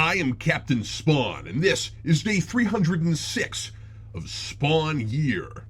I am Captain Spawn, and this is day 306 of Spawn Year.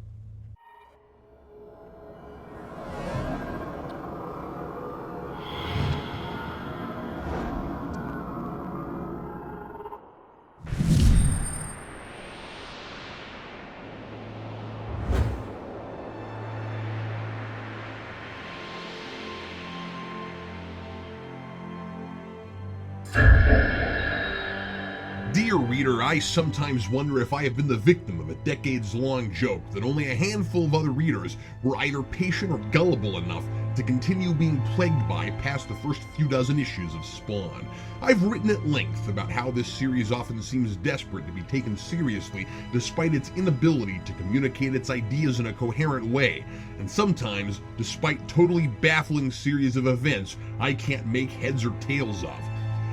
Dear reader, I sometimes wonder if I have been the victim of a decades-long joke that only a handful of other readers were either patient or gullible enough to continue being plagued by past the first few dozen issues of Spawn. I've written at length about how this series often seems desperate to be taken seriously despite its inability to communicate its ideas in a coherent way, and sometimes, despite totally baffling series of events I can't make heads or tails of.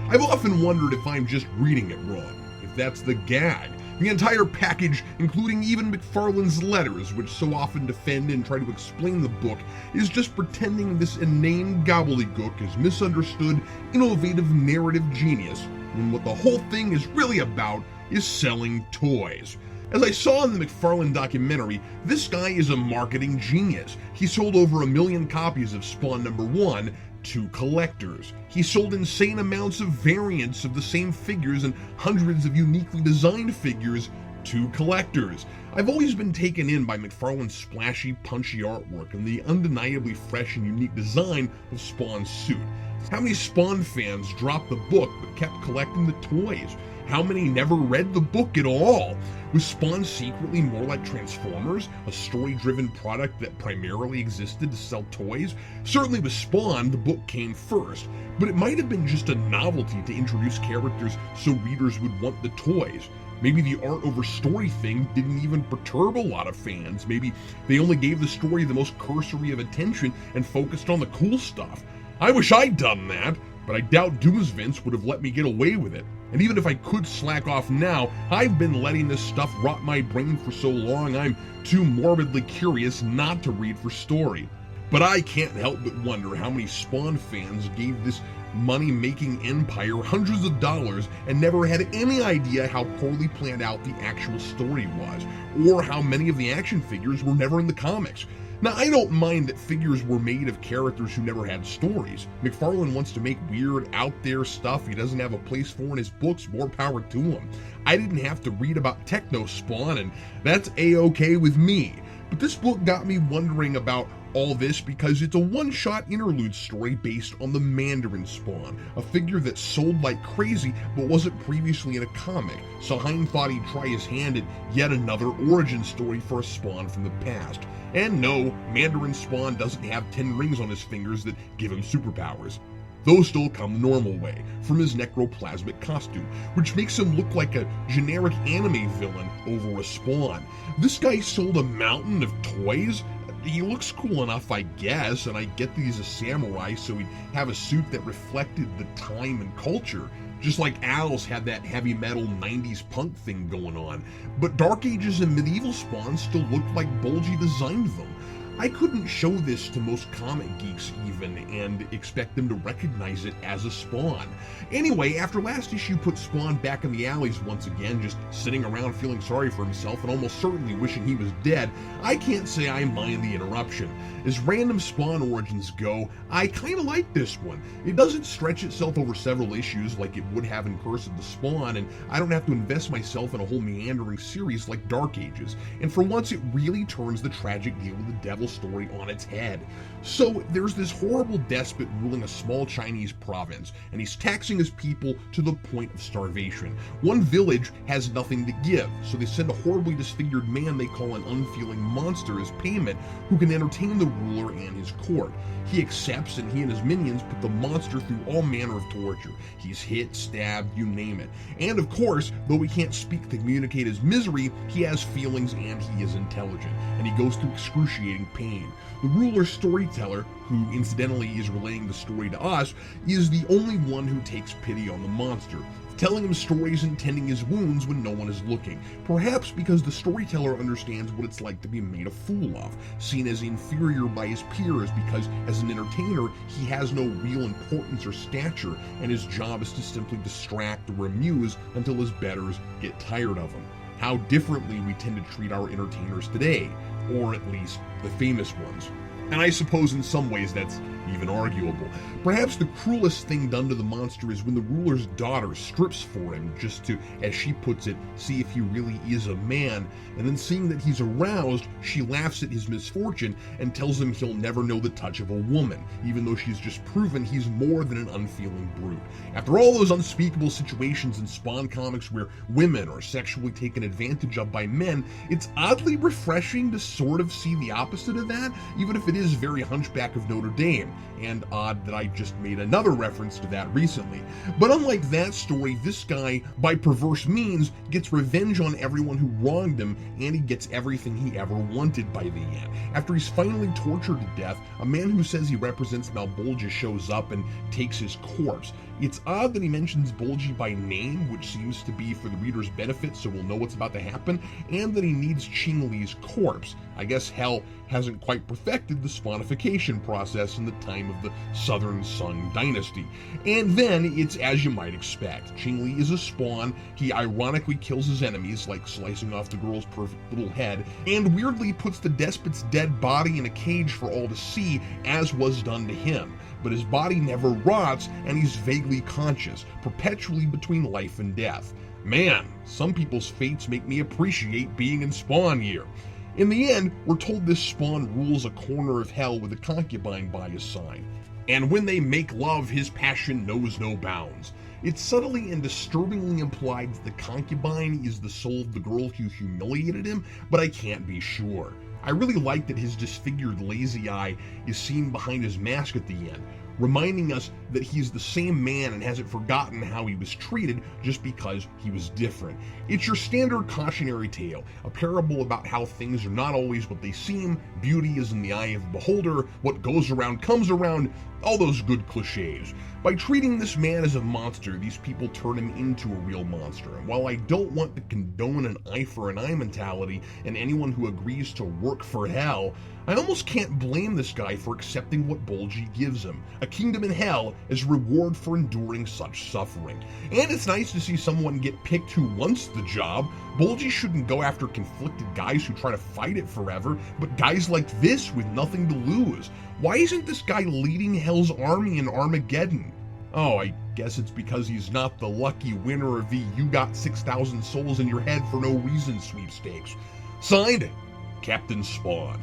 I've often wondered if I'm just reading it wrong, if that's the gag. The entire package, including even McFarlane's letters, which so often defend and try to explain the book, is just pretending this inane gobbledygook is misunderstood, innovative narrative genius, when what the whole thing is really about is selling toys. As I saw in the McFarlane documentary, this guy is a marketing genius. He sold over 1 million copies of Spawn #1 to collectors. He sold insane amounts of variants of the same figures and hundreds of uniquely designed figures to collectors. I've always been taken in by McFarlane's splashy, punchy artwork and the undeniably fresh and unique design of Spawn's suit. How many Spawn fans dropped the book but kept collecting the toys? How many never read the book at all? Was Spawn secretly more like Transformers, a story-driven product that primarily existed to sell toys? Certainly with Spawn, the book came first, but it might have been just a novelty to introduce characters so readers would want the toys. Maybe the art over story thing didn't even perturb a lot of fans. Maybe they only gave the story the most cursory of attention and focused on the cool stuff. I wish I'd done that, but I doubt Doomsvince would have let me get away with it. And even if I could slack off now, I've been letting this stuff rot my brain for so long I'm too morbidly curious not to read for story. But I can't help but wonder how many Spawn fans gave this money-making empire hundreds of dollars and never had any idea how poorly planned out the actual story was, or how many of the action figures were never in the comics. Now, I don't mind that figures were made of characters who never had stories. McFarlane wants to make weird, out-there stuff he doesn't have a place for in his books, more power to him. I didn't have to read about Techno Spawn, and that's A-okay with me. But this book got me wondering about all this because it's a one-shot interlude story based on the Mandarin Spawn, a figure that sold like crazy but wasn't previously in a comic, so Hein thought he'd try his hand at yet another origin story for a Spawn from the past. And no, Mandarin Spawn doesn't have 10 rings on his fingers that give him superpowers. Those still come the normal way, from his necroplasmic costume, which makes him look like a generic anime villain over a Spawn. This guy sold a mountain of toys? He looks cool enough, I guess, and I get that he's a samurai, so he'd have a suit that reflected the time and culture, just like Al's had that heavy metal 90s punk thing going on. But Dark Ages and medieval Spawn still looked like Bulgy designed them. I couldn't show this to most comic geeks even and expect them to recognize it as a Spawn. Anyway, after last issue put Spawn back in the alleys once again, just sitting around feeling sorry for himself and almost certainly wishing he was dead, I can't say I mind the interruption. As random Spawn origins go, I kinda like this one. It doesn't stretch itself over several issues like it would have in Curse of the Spawn, and I don't have to invest myself in a whole meandering series like Dark Ages. And for once it really turns the tragic deal with the devil story on its head. So there's this horrible despot ruling a small Chinese province, and he's taxing his people to the point of starvation. One village has nothing to give, so they send a horribly disfigured man they call an unfeeling monster as payment, who can entertain the ruler and his court. He accepts, and he and his minions put the monster through all manner of torture. He's hit, stabbed, you name it. And of course, though he can't speak to communicate his misery, he has feelings and he is intelligent, and he goes through excruciating pain. The ruler storyteller, who incidentally is relaying the story to us, is the only one who takes pity on the monster. telling him stories and tending his wounds when no one is looking, perhaps because the storyteller understands what it's like to be made a fool of, seen as inferior by his peers because as an entertainer he has no real importance or stature and his job is to simply distract or amuse until his betters get tired of him. How differently we tend to treat our entertainers today, or at least the famous ones. And I suppose in some ways that's even arguable. Perhaps the cruelest thing done to the monster is when the ruler's daughter strips for him just to, as she puts it, see if he really is a man, and then seeing that he's aroused, she laughs at his misfortune and tells him he'll never know the touch of a woman, even though she's just proven he's more than an unfeeling brute. After all those unspeakable situations in Spawn comics where women are sexually taken advantage of by men, it's oddly refreshing to sort of see the opposite of that, even if it is very Hunchback of Notre Dame, and odd that I just made another reference to that recently. But unlike that story, this guy, by perverse means, gets revenge on everyone who wronged him, and he gets everything he ever wanted by the end. After he's finally tortured to death, a man who says he represents Malbolgia shows up and takes his corpse. It's odd that he mentions Bolgi by name, which seems to be for the reader's benefit so we'll know what's about to happen, and that he needs Qing Li's corpse. I guess Hell hasn't quite perfected the spawnification process in the time of the Southern Sung dynasty. And then it's as you might expect. Qing Li is a spawn, he ironically kills his enemies, like slicing off the girl's perfect little head, and weirdly puts the despot's dead body in a cage for all to see, as was done to him. But his body never rots, and he's vaguely conscious, perpetually between life and death. Man, some people's fates make me appreciate being in Spawn year. In the end, we're told this spawn rules a corner of hell with a concubine by his side. And when they make love, his passion knows no bounds. It's subtly and disturbingly implied that the concubine is the soul of the girl who humiliated him, but I can't be sure. I really like that his disfigured lazy eye is seen behind his mask at the end, reminding us that he's the same man and hasn't forgotten how he was treated just because he was different. It's your standard cautionary tale, a parable about how things are not always what they seem, beauty is in the eye of the beholder, what goes around comes around, all those good cliches. By treating this man as a monster, these people turn him into a real monster. And while I don't want to condone an eye for an eye mentality and anyone who agrees to work for hell, I almost can't blame this guy for accepting what Bolgi gives him, a kingdom in hell as reward for enduring such suffering. And it's nice to see someone get picked who wants the job. Bolgi shouldn't go after conflicted guys who try to fight it forever, but guys like this with nothing to lose. Why isn't this guy leading Hell's army in Armageddon? Oh, I guess it's because he's not the lucky winner of the "you got 6,000 souls in your head for no reason" sweepstakes. Signed, Captain Spawn.